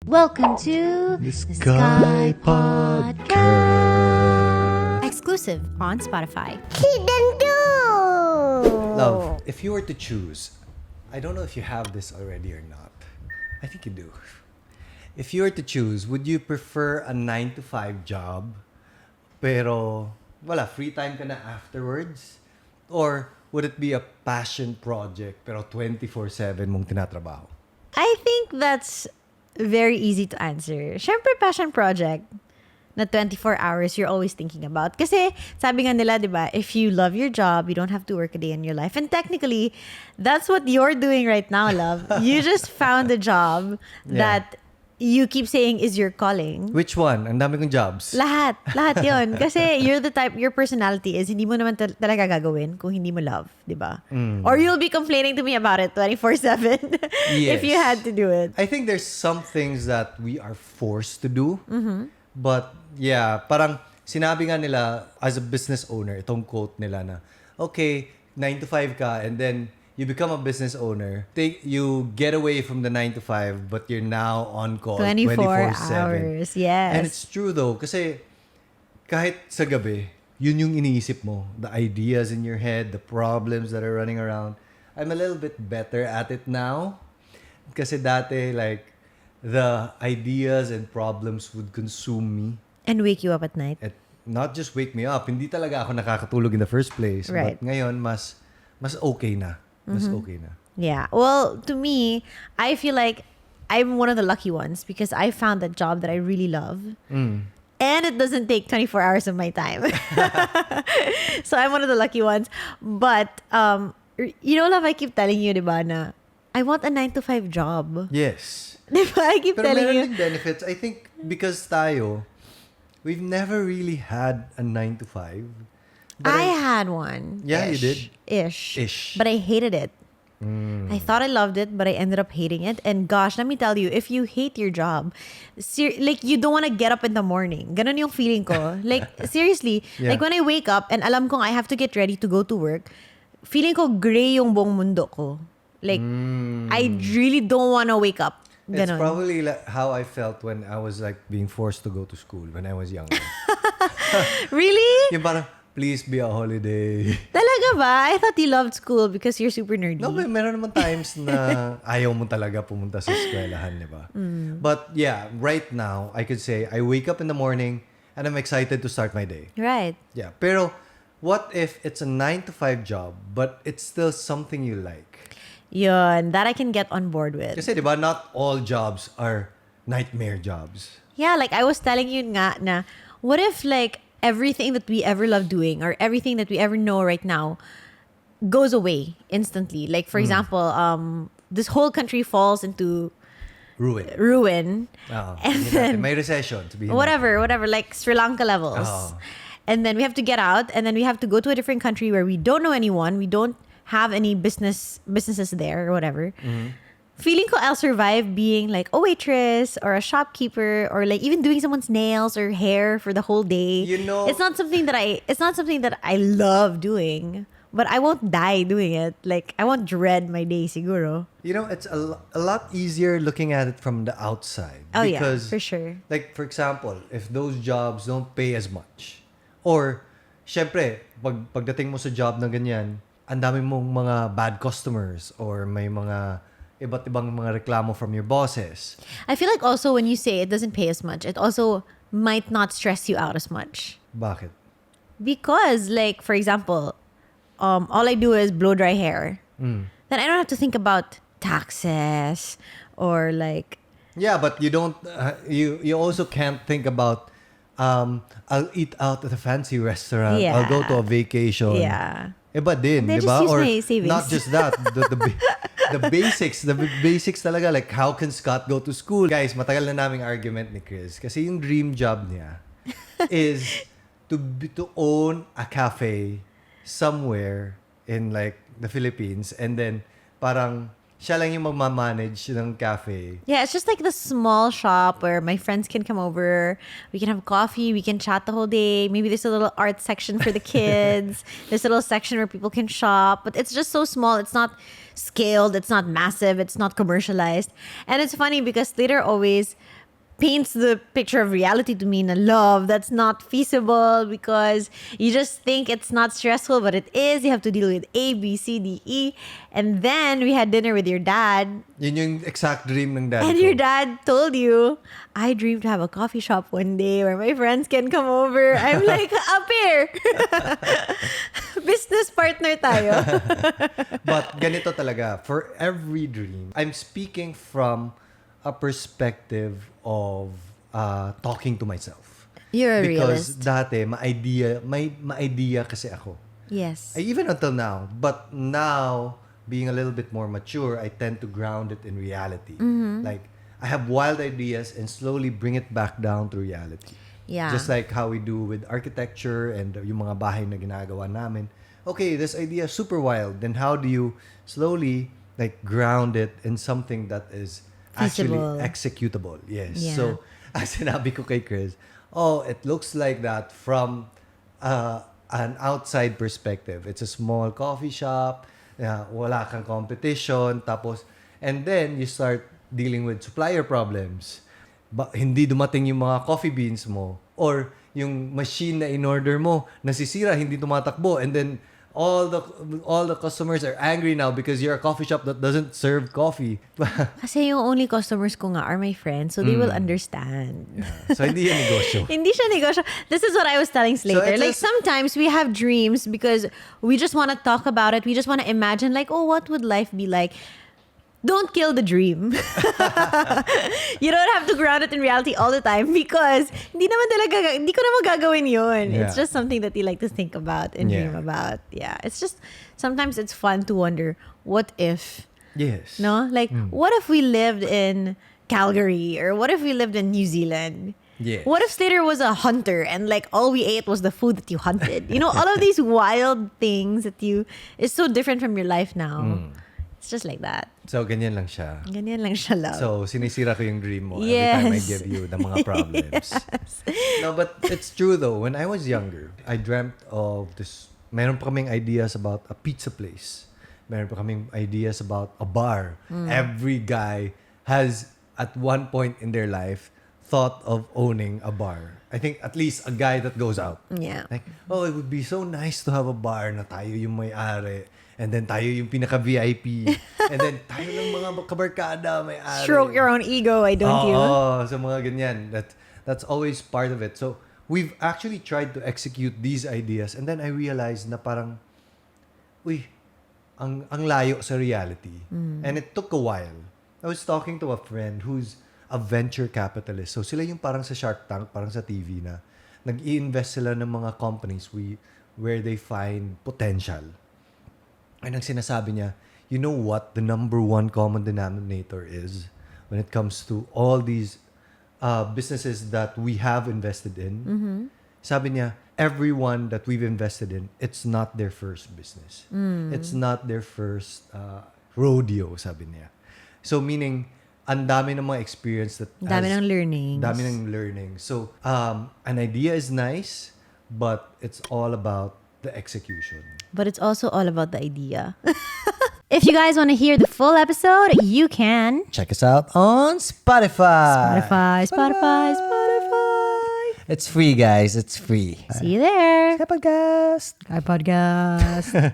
Welcome to the Sky Podcast. Exclusive on Spotify. Love, if you were to choose, I don't know if you have this already or not. I think you do. If you were to choose, would you prefer a 9 to 5 job, pero wala, free time ka na afterwards? Or would it be a passion project, pero 24/7 mong tinatrabaho? I think that's very easy to answer. Syempre, passion project na 24 hours you're always thinking about. Kasi sabi nga nila, di ba, if you love your job, you don't have to work a day in your life. And technically, that's what you're doing right now, love. You just found a job that you keep saying is your calling. Which one? Ang dami kong jobs. Lahat yon. Kasi you're the type, your personality is hindi mo naman talaga gagawin kung hindi mo love, di ba? Or you'll be complaining to me about it 24/7 if you had to do it. I think there's some things that we are forced to do. But yeah, parang sinabi nga nila as a business owner, itong quote nila na, okay, 9 to 5 ka and then you become a business owner. You get away from the 9 to 5, but you're now on call 24 24/7. hours, yes. And it's true though, kasi kahit sa gabi, yun yung iniisip mo. The ideas in your head, the problems that are running around. I'm a little bit better at it now. Kasi dati, like, the ideas and problems would consume me. And wake you up at night. Not just wake me up. Hindi talaga ako nakakatulog in the first place. Right. But ngayon, mas okay na. Mas okay na. Yeah. Well, to me, I feel like I'm one of the lucky ones because I found that job that I really love. And it doesn't take 24 hours of my time. So I'm one of the lucky ones. But, you know, love, I keep telling you, diba, na I want a 9 to 5 job. Yes. Diba? I keep Pero telling you. meron ding benefits. I think because tayo, we've never really had a 9 to 5. But I had one. Yeah, you did? Ish. But I hated it. I thought I loved it, but I ended up hating it. And gosh, let me tell you, if you hate your job, like, you don't want to get up in the morning. Ganon yung feeling ko. Like, seriously, like when I wake up and alam kong I have to get ready to go to work, feeling ko gray yung buong mundo ko. Like, I really don't want to wake up. Ganon. It's probably like how I felt when I was like being forced to go to school when I was younger. Really? Yung parang, please be a holiday. Talaga ba? I thought you loved school because you're super nerdy. No, meron naman times na ayaw mo talaga pumunta sa eskwelahan, di ba? But yeah, right now, I could say I wake up in the morning and I'm excited to start my day. Right. Yeah. Pero what if it's a 9 to 5 job but it's still something you like? Yun, that I can get on board with. Kasi di ba, not all jobs are nightmare jobs. Yeah, like I was telling you nga na, what if like everything that we ever love doing or everything that we ever know right now goes away instantly? Like, for example, this whole country falls into ruin. And then may recession. whatever, like Sri Lanka levels. And then we have to get out and then we have to go to a different country where we don't know anyone. We don't have any businesses there or whatever. Feeling ko I'll survive being like a waitress or a shopkeeper or like even doing someone's nails or hair for the whole day. You know, it's not something that I love doing, but I won't die doing it. Like, I won't dread my day siguro. You know, it's a lot easier looking at it from the outside. Oh because, yeah, for sure. Like, for example, if those jobs don't pay as much, or syempre, pagdating mo sa job na ganyan, ang dami mong mga bad customers or may mga iba't ibang mga reklamo from your bosses. I feel like also when you say it doesn't pay as much, it also might not stress you out as much. Bakit? Because, like, for example, all I do is blow dry hair. Then I don't have to think about taxes or like... Yeah, but you don't, you also can't think about, I'll eat out at a fancy restaurant. Yeah. I'll go to a vacation. Yeah. Iba din, They di ba? just use Or my savings. not just that, the basics talaga, like how can Scott go to school? Guys, matagal na naming argument ni Chris kasi yung dream job niya is to own a cafe somewhere in like the Philippines and then parang siya lang yung magmamanage ng cafe. Yeah, it's just like the small shop where my friends can come over. We can have coffee. We can chat the whole day. Maybe there's a little art section for the kids. There's a little section where people can shop. But it's just so small. It's not scaled. It's not massive. It's not commercialized. And it's funny because Slater always paints the picture of reality to me in a love that's not feasible because you just think it's not stressful, but it is. You have to deal with A, B, C, D, E. And then we had dinner with your dad. Yun yung exact dream ng dad And ko. your dad told you, I dream to have a coffee shop one day where my friends can come over. I'm like, up here. Business partner tayo. But ganito talaga, for every dream, I'm speaking from a perspective of talking to myself. You're a Because realist. dati, may idea kasi ako. Yes. Even until now. But now, being a little bit more mature, I tend to ground it in reality. Like, I have wild ideas and slowly bring it back down to reality. Yeah. Just like how we do with architecture and yung mga bahay na ginagawa namin. Okay, this idea is super wild. Then how do you slowly like ground it in something that is actually Feasible. executable? Yes. Yeah. So, sinabi ko kay Chris, it looks like that from an outside perspective. It's a small coffee shop, wala kang competition, tapos, and then you start dealing with supplier problems. Hindi dumating yung mga coffee beans mo, or yung machine na in-order mo, nasisira, hindi tumatakbo, and then all the customers are angry now because you're a coffee shop that doesn't serve coffee. Kasi yung only customers ko nga are my friends, so they will understand. So, hindi yan negosyo. Hindi siya negosyo. This is what I was telling Slater. it's Like just- sometimes we have dreams because we just want to talk about it. We just want to imagine like, oh, what would life be like? Don't kill the dream. You don't have to ground it in reality all the time because hindi ko naman gagawin yun. It's Yeah. just something that you like to think about and dream about. Yeah. It's just, sometimes it's fun to wonder, what if? Yes. No? Like, what if we lived in Calgary? Or what if we lived in New Zealand? Yes. What if Slater was a hunter and like all we ate was the food that you hunted? You know, all of these wild things that is so different from your life now. It's just like that. So, ganyan lang siya. Ganyan lang siya, love. So, sinisira ko yung dream mo Yes. every time I give you the mga problems. No, but it's true though. When I was younger, I dreamt of this. Meron pa kaming ideas about a pizza place. Meron pa kaming ideas about a bar. Every guy has, at one point in their life, thought of owning a bar. I think at least a guy that goes out. Yeah. Like, it would be so nice to have a bar na tayo yung may-ari. And then tayo yung pinaka-VIP. And then tayo lang mga kabarkada may-ari. Stroke your own ego, why don't you? So mga ganyan. That's always part of it. So we've actually tried to execute these ideas, and then I realized na parang, ang layo sa reality. And it took a while. I was talking to a friend who's a venture capitalist. So sila yung parang sa Shark Tank, parang sa TV na nag-i-invest sila ng mga companies where they find potential. And ang sinasabi niya, you know what the number one common denominator is when it comes to all these businesses that we have invested in? Sabi niya, everyone that we've invested in, it's not their first business. It's not their first rodeo, sabi niya. So meaning, ang dami ng mga experience that Dami ng learnings. Dami ng learning. So, an idea is nice, but it's all about the execution. But it's also all about the idea. If you guys want to hear the full episode, you can. Check us out on Spotify. Spotify. It's free, guys. It's free. See you there. Skypodcast. Skypodcast.